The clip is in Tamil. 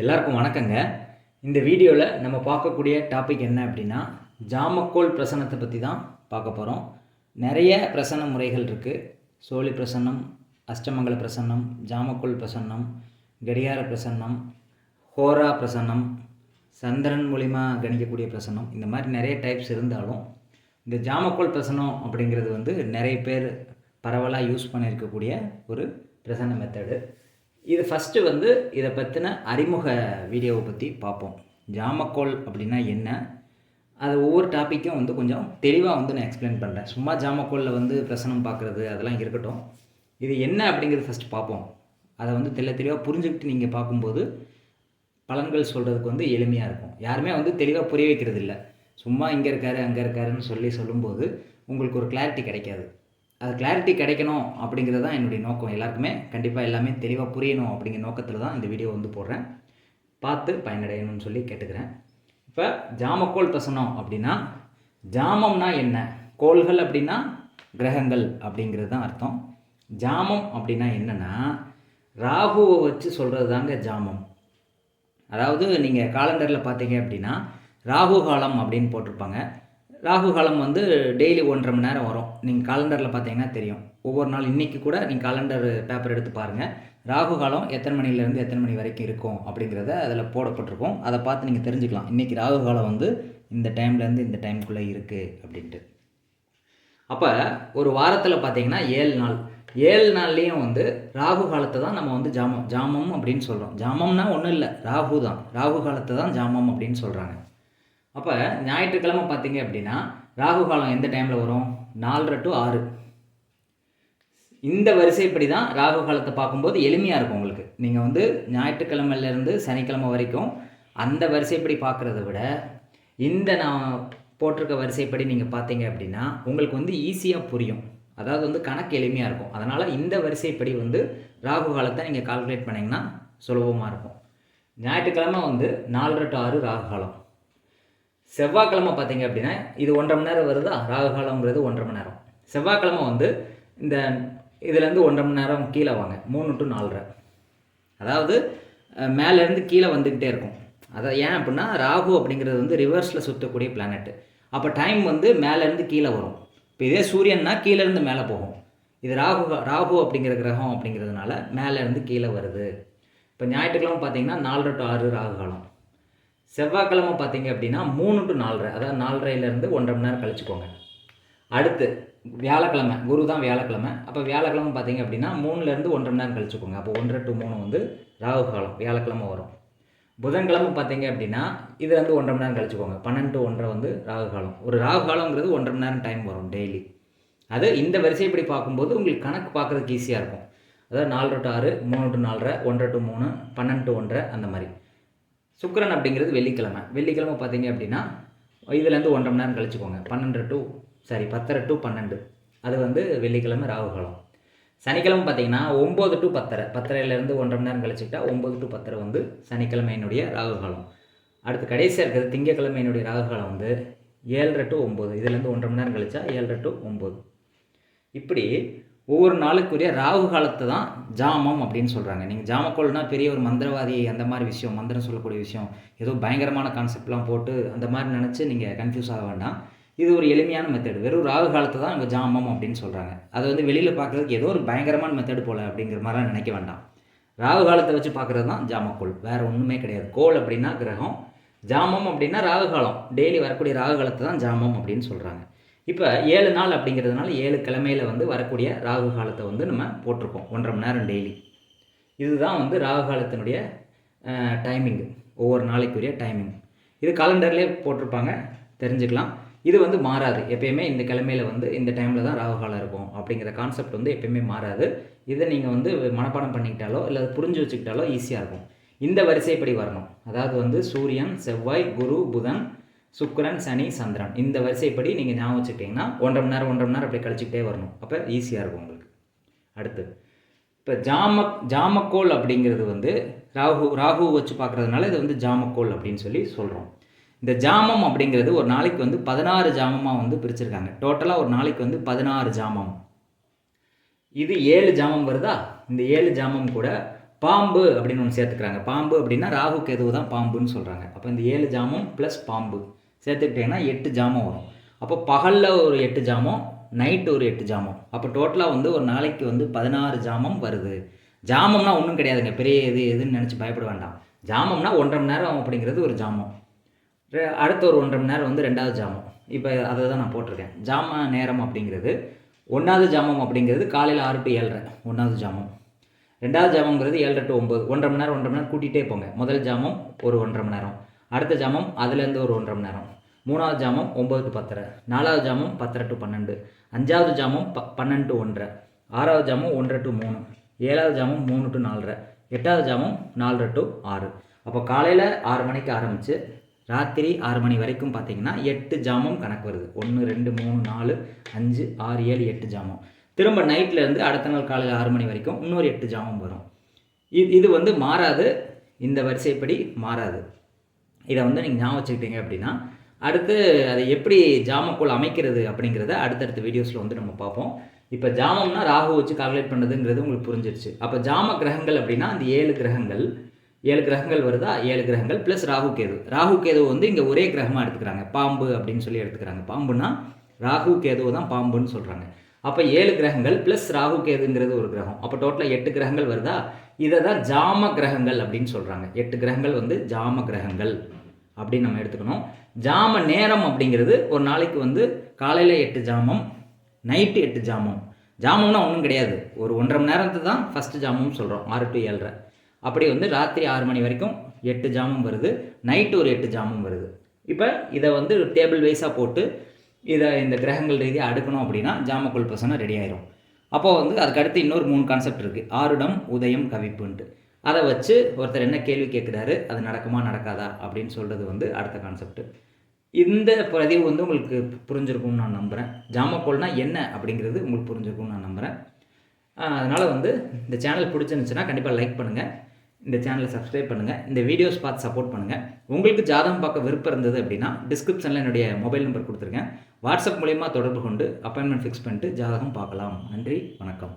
எல்லாருக்கும் வணக்கங்க. இந்த வீடியோவில் நம்ம பார்க்கக்கூடிய டாபிக் என்ன அப்படின்னா, ஜாமக்கோல் பிரசன்னத்தை பற்றி தான் பார்க்க போகிறோம். நிறைய பிரசன்ன முறைகள் இருக்குது. சோழி பிரசன்னம், அஷ்டமங்கல பிரசன்னம், ஜாமக்கோல் பிரசன்னம், கடிகார பிரசன்னம், ஹோரா பிரசன்னம், சந்திரன் மூலிமா கணிக்கக்கூடிய பிரசன்னம், இந்த மாதிரி நிறைய டைப்ஸ் இருந்தாலும் இந்த ஜாமக்கோல் பிரசன்னம் அப்படிங்கிறது வந்து நிறைய பேர் பரவலாக யூஸ் பண்ணியிருக்கக்கூடிய ஒரு பிரசன்ன மெத்தடு. இது ஃபஸ்ட்டு வந்து இதை பற்றின அறிமுக வீடியோவை பற்றி பார்ப்போம். ஜாமக்கோல் அப்படின்னா என்ன, அது ஒவ்வொரு டாப்பிக்கும் வந்து கொஞ்சம் தெளிவாக வந்து நான் எக்ஸ்பிளைன் பண்ணுறேன். சும்மா ஜாமக்கோலில் வந்து பிரசனம் பார்க்குறது அதெல்லாம் இருக்கட்டும், இது என்ன அப்படிங்கிறது ஃபஸ்ட்டு பார்ப்போம். அதை வந்து தெளிவாக புரிஞ்சுக்கிட்டு நீங்கள் பார்க்கும்போது பலன்கள் சொல்கிறதுக்கு வந்து எளிமையாக இருக்கும். யாருமே வந்து தெளிவாக புரிய வைக்கிறது இல்லை. சும்மா இங்கே இருக்காரு அங்கே இருக்காருன்னு சொல்லும்போது உங்களுக்கு ஒரு கிளாரிட்டி கிடைக்காது. அது கிளாரிட்டி கிடைக்கணும் அப்படிங்கிறது தான் என்னுடைய நோக்கம். எல்லாருக்குமே கண்டிப்பாக எல்லாமே தெளிவாக புரியணும் அப்படிங்கிற நோக்கத்தில் தான் இந்த வீடியோ வந்து போடுறேன். பார்த்து பயனடையணும்னு சொல்லி கேட்டுக்கிறேன். இப்போ ஜாமக்கோல் பிரசன்னம் அப்படின்னா, ஜாமம்னா என்ன, கோள்கள் அப்படின்னா கிரகங்கள் அப்படிங்கிறது தான் அர்த்தம். ஜாமம் அப்படின்னா என்னென்னா, ராகுவை வச்சு சொல்கிறது தாங்க ஜாமம். அதாவது நீங்கள் காலண்டரில் பார்த்தீங்க அப்படின்னா ராகு காலம் அப்படின்னு போட்டிருப்பாங்க. ராகு காலம் வந்து டெய்லி 1.5 மணி நேரம் வரும். நீங்கள் காலண்டரில் பார்த்தீங்கன்னா தெரியும். ஒவ்வொரு நாள் இன்றைக்கி கூட நீங்கள் காலண்டர் பேப்பர் எடுத்து பாருங்கள். ராகு காலம் எத்தனை மணிலேருந்து எத்தனை மணி வரைக்கும் இருக்கும் அப்படிங்கிறத அதில் போடப்பட்டிருக்கும். அதை பார்த்து நீங்கள் தெரிஞ்சுக்கலாம். இன்றைக்கி ராகு காலம் வந்து இந்த டைம்லேருந்து இந்த டைமுக்குள்ளே இருக்குது அப்படின்ட்டு. அப்போ ஒரு வாரத்தில் பார்த்தீங்கன்னா 7 நாள். 7 நாள்லேயும் வந்து ராகு காலத்தை தான் நம்ம வந்து ஜாமம் அப்படின்னு சொல்கிறோம். ஜாமம்னா ஒன்றும் இல்லை, ராகு தான். ராகு காலத்தை தான் ஜாமம் அப்படின்னு சொல்கிறாங்க. அப்போ ஞாயிற்றுக்கிழமை பார்த்தீங்க அப்படின்னா ராகு காலம் எந்த டைமில் வரும், 4:30 to 6. இந்த வரிசைப்படி தான் ராகு காலத்தை பார்க்கும்போது எளிமையாக இருக்கும் உங்களுக்கு. நீங்கள் வந்து ஞாயிற்றுக்கிழமையிலேருந்து சனிக்கிழமை வரைக்கும் அந்த வரிசைப்படி பார்க்குறத விட இந்த நான் போட்டிருக்க வரிசைப்படி நீங்கள் பார்த்தீங்க அப்படின்னா உங்களுக்கு வந்து ஈஸியாக புரியும். அதாவது வந்து கணக்கு எளிமையாக இருக்கும். அதனால் இந்த வரிசைப்படி வந்து ராகு காலத்தை நீங்கள் கால்குலேட் பண்ணிங்கன்னா சுலபமாக இருக்கும். ஞாயிற்றுக்கிழமை வந்து 4:30 to 6 ராகு காலம். செவ்வாய்க்கிழமை பார்த்தீங்க அப்படின்னா இது 1.5 மணி நேரம் வருதா, ராகு காலங்கிறது 1.5 மணி நேரம். செவ்வாய்க்கிழமை வந்து இந்த இதுலேருந்து 1.5 மணி நேரம் கீழே வாங்க, 3 to 4:30. அதாவது மேலேருந்து கீழே வந்துக்கிட்டே இருக்கும். அதாவது ஏன் அப்படின்னா ராகு அப்படிங்கிறது வந்து ரிவர்ஸில் சுற்றக்கூடிய பிளானெட்டு. அப்போ டைம் வந்து மேலேருந்து கீழே வரும். இப்போ இதே சூரியன்னா கீழேருந்து மேலே போகும். இது ராகு அப்படிங்கிற கிரகம் அப்படிங்கிறதுனால மேலேருந்து கீழே வருது. இப்போ ஞாயிற்றுக்கிழமை பார்த்தீங்கன்னா 4:30 to 6 ராகு காலம். செவ்வாய்க்கிழமை பார்த்தீங்க அப்படின்னா 3 to 4:30, அதாவது 4:30லேருந்து 1.5 மணி நேரம் கழிச்சுக்கோங்க. அடுத்து வியாழக்கிழமை, குரு தான் வியாழக்கிழமை. அப்போ வியாழக்கிழமை பார்த்தீங்க அப்படின்னா 3லேருந்து 1.5 மணி நேரம் கழிச்சுக்கோங்க. அப்போ 1:30 to 3 வந்து ராகு காலம் வியாழக்கிழமை வரும். புதன்கிழமை பார்த்தீங்க அப்படின்னா இதுலேருந்து 1.5 மணி நேரம் கழிச்சுக்கோங்க. 12 to 1:30 வந்து ராகு காலம். ஒரு ராகு காலங்கிறது 1.5 மணி நேரம் டைம் வரும் டெய்லி. அது இந்த வரிசைப்படி பார்க்கும்போது உங்களுக்கு கணக்கு பார்க்குறதுக்கு ஈஸியாக இருக்கும். அதாவது 4:30 to 6, 3 to 4:30, 1:30 to 3, 12 to 1:30 அந்த மாதிரி. சுக்கிரன் அப்படிங்கிறது வெள்ளிக்கிழமை. வெள்ளிக்கிழமை பார்த்தீங்க அப்படின்னா இதுலேருந்து 1.5 மணி நேரம் கழிச்சுக்கோங்க. 10:30 to 12 அது வந்து வெள்ளிக்கிழமை ராகு காலம். சனிக்கிழமை பார்த்தீங்கன்னா 9 to 10:30, 10:30லேருந்து 1.5 மணி நேரம் கழிச்சுக்கிட்டா 9 to 10:30 வந்து சனிக்கிழமையினுடைய ராகு காலம். அடுத்து கடைசியாக இருக்கிறது திங்கக்கிழமையினுடைய ராகு காலம் வந்து 7:30 to 9, இதுலேருந்து 1.5 மணி நேரம் கழிச்சா 7:30 to 9. இப்படி ஒவ்வொரு நாளுக்குரிய ராகு காலத்தை தான் ஜாமம் அப்படின்னு சொல்கிறாங்க. நீங்கள் ஜாமக்கோல்னால் பெரிய ஒரு மந்திரவாதி அந்த மாதிரி விஷயம், மந்திரம் சொல்லக்கூடிய விஷயம், ஏதோ பயங்கரமான கான்செப்ட்லாம் போட்டு அந்த மாதிரி நினச்சி நீங்கள் கன்ஃபியூஸ் ஆக வேண்டாம். இது ஒரு எளிமையான மெத்தடு. வெறும் ராகு காலத்தை தான் இங்கே ஜாமம் அப்படின்னு சொல்கிறாங்க. அது வந்து வெளியில் பார்க்குறதுக்கு ஏதோ ஒரு பயங்கரமான மெத்தடு போல் அப்படிங்கிற மாதிரிலாம் நினைக்க வேண்டாம். ராகு காலத்தை வச்சு பார்க்குறது தான் ஜாமக்கோல், வேறு ஒன்றுமே கிடையாது. கோல் அப்படின்னா கிரகம், ஜாமம் அப்படின்னா ராகு காலம். டெய்லி வரக்கூடிய ராகு காலத்தை தான் ஜாமம் அப்படின்னு சொல்கிறாங்க. இப்போ 7 நாள் அப்படிங்கிறதுனால 7 கிழமையில் வந்து வரக்கூடிய ராகு காலத்தை வந்து நம்ம போட்டிருக்கோம் 1.5 மணி நேரம் டெய்லி. இதுதான் வந்து ராகு காலத்தினுடைய டைமிங்கு, ஒவ்வொரு நாளைக்குரிய டைமிங். இது காலண்டர்லேயே போட்டிருப்பாங்க, தெரிஞ்சுக்கலாம். இது வந்து மாறாது. எப்பயுமே இந்த கிழமையில் வந்து இந்த டைமில் தான் ராகு காலம் இருக்கும் அப்படிங்கிற கான்செப்ட் வந்து எப்பயுமே மாறாது. இதை நீங்கள் வந்து மனப்பாடம் பண்ணிக்கிட்டாலோ இல்லை புரிஞ்சு வச்சுக்கிட்டாலோ ஈஸியாக இருக்கும். இந்த வரிசைப்படி வரணும். அதாவது வந்து சூரியன், செவ்வாய், குரு, புதன், சுக்கிரன், சனி, சந்திரன், இந்த வரிசைப்படி நீங்கள் ஞாபகம் வச்சுக்கிட்டிங்கன்னா 1.5 மணி நேரம் அப்படி கழிச்சிக்கிட்டே வரணும். அப்போ ஈஸியாக இருக்கும் உங்களுக்கு. அடுத்து இப்போ ஜாமக்கோல் அப்படிங்கிறது வந்து ராகு வச்சு பார்க்குறதுனால இது வந்து ஜாமக்கோல் அப்படின்னு சொல்கிறோம். இந்த ஜாமம் அப்படிங்கிறது ஒரு நாளைக்கு வந்து 16 ஜாமமாக வந்து பிரிச்சிருக்காங்க. டோட்டலாக ஒரு நாளைக்கு வந்து 16 ஜாமம். இது 7 ஜாமம் வருதா, இந்த 7 ஜாமம் கூட பாம்பு அப்படின்னு ஒன்று சேர்த்துக்கிறாங்க. பாம்பு அப்படின்னா ராகு கேது தான் பாம்புன்னு சொல்கிறாங்க. அப்போ இந்த 7 ஜாமம் ப்ளஸ் பாம்பு சேர்த்துக்கிட்டிங்கன்னா 8 ஜாமம் வரும். அப்போ பகலில் ஒரு 8 ஜாமம், நைட்டு ஒரு 8 ஜாமம். அப்போ டோட்டலாக வந்து ஒரு நாளைக்கு வந்து 16 ஜாமம் வருது. ஜாமம்னா ஒன்றும் கிடையாதுங்க, பெரிய எதுன்னு நினச்சி பயப்பட வேண்டாம். ஜாமம்னா 1.5 மணி நேரம் அப்படிங்கிறது ஒரு ஜாமம். அடுத்த ஒரு 1.5 மணி நேரம் வந்து 2வது ஜாமம். இப்போ அதை தான் நான் போட்டிருக்கேன். ஜாம நேரம் அப்படிங்கிறது 1வது ஜாமம் அப்படிங்கிறது காலையில் 6 to 7:30 1வது ஜாமம். 2வது ஜாமங்கிறது 7:30 to 9, 1.5 மணி நேரம் 1.5 மணி நேரம் கூட்டிகிட்டே போங்க. முதல் ஜாமம் ஒரு 1.5 மணி நேரம், அடுத்த ஜாமம் அதுலேருந்து ஒரு 1.5 மணி நேரம், 3வது ஜாமம் 9 to 10:30, 4வது ஜாமம் 10:30 to 12, 5வது ஜாமம் 12 to 1:30, 6வது ஜாமம் 1:30 to 3, 7வது ஜாமம் 3 to 4:30, 8வது ஜாமம் 4:30 to 6. அப்போ காலையில் 6 மணிக்கு ஆரம்பித்து ராத்திரி 6 மணி வரைக்கும் பார்த்தீங்கன்னா 8 ஜாமம் கணக்கு வருது. 1 2 3 4 5 6 7 8 ஜாமம். திரும்ப நைட்லேருந்து அடுத்த நாள் காலையில் 6 மணி வரைக்கும் இன்னொரு 8 ஜாமம் வரும். இது வந்து மாறாது, இந்த வரிசைப்படி மாறாது. இதை வந்து நீங்கள் ஞாபகம் வச்சுக்கிட்டீங்க அப்படின்னா அடுத்து அதை எப்படி ஜாமக்கோள் அமைக்கிறது அப்படிங்கிறத அடுத்தடுத்த வீடியோஸில் வந்து நம்ம பார்ப்போம். இப்போ ஜாமம்னா ராகு வச்சு கால்குலேட் பண்ணுறதுங்கிறது உங்களுக்கு புரிஞ்சிருச்சு. அப்போ ஜாம கிரகங்கள் அப்படின்னா அந்த 7 கிரகங்கள் வருதா, 7 கிரகங்கள் ப்ளஸ் ராகு கேது. ராகு கேது வந்து இங்கே ஒரே கிரகமாக எடுத்துக்கிறாங்க, பாம்பு அப்படின்னு சொல்லி எடுத்துக்கிறாங்க. பாம்புனா ராகு கேது தான் பாம்புன்னு சொல்கிறாங்க. அப்போ 7 கிரகங்கள் ப்ளஸ் ராகு கேதுங்கிறது ஒரு கிரகம். அப்போ டோட்டலாக 8 கிரகங்கள் வருதா. இதை தான் ஜாம கிரகங்கள் அப்படின்னு சொல்கிறாங்க. 8 கிரகங்கள் வந்து ஜாம கிரகங்கள் அப்படின்னு நம்ம எடுத்துக்கணும். ஜாம நேரம் அப்படிங்கிறது ஒரு நாளைக்கு வந்து காலையில் 8 ஜாமம், நைட்டு 8 ஜாமம். ஜாமம்னா ஒன்றும் கிடையாது, ஒரு 1.5 மணி நேரத்து தான் ஃபஸ்ட்டு ஜாமம்னு சொல்கிறோம், 6 to 7:30. அப்படி வந்து ராத்திரி 6 மணி வரைக்கும் 8 ஜாமம் வருது, நைட்டு ஒரு 8 ஜாமம் வருது. இப்போ இதை வந்து டேபிள் வைஸாக போட்டு இதை இந்த கிரகங்கள் ரீதியாக அடுக்கணும் அப்படின்னா ஜாமக்கோள் பிரசனம் ரெடி ஆயிரும். அப்போது வந்து அதுக்கடுத்து இன்னொரு 3 கான்செப்ட் இருக்குது. ஆருடம் உதயம் கவிப்புன்ட்டு. அதை வச்சு ஒருத்தர் என்ன கேள்வி கேட்குறாரு, அது நடக்குமா நடக்காதா அப்படின்னு சொல்கிறது வந்து அடுத்த கான்செப்ட். இந்த பதிவு வந்து உங்களுக்கு புரிஞ்சிருக்கும்னு நான் நம்புகிறேன். ஜாமக்கோள்னால் என்ன அப்படிங்கிறது உங்களுக்கு புரிஞ்சிருக்கும்னு நான் நம்புகிறேன். அதனால் வந்து இந்த சேனல் பிடிச்சிருந்துச்சுன்னா கண்டிப்பாக லைக் பண்ணுங்கள், இந்த சேனலை சப்ஸ்கிரைப் பண்ணுங்கள், இந்த வீடியோஸ் பார்த்து சப்போர்ட் பண்ணுங்கள். உங்களுக்கு ஜாதகம் பார்க்க விருப்பம் இருந்தது அப்படின்னா டிஸ்கிரிப்ஷனில் என்னுடைய மொபைல் நம்பர் கொடுத்துருக்கேன். வாட்ஸ்அப் மூலிமா தொடர்பு கொண்டு அப்பாயின்மெண்ட் ஃபிக்ஸ் பண்ணிட்டு ஜாதகம் பார்க்கலாம். நன்றி, வணக்கம்.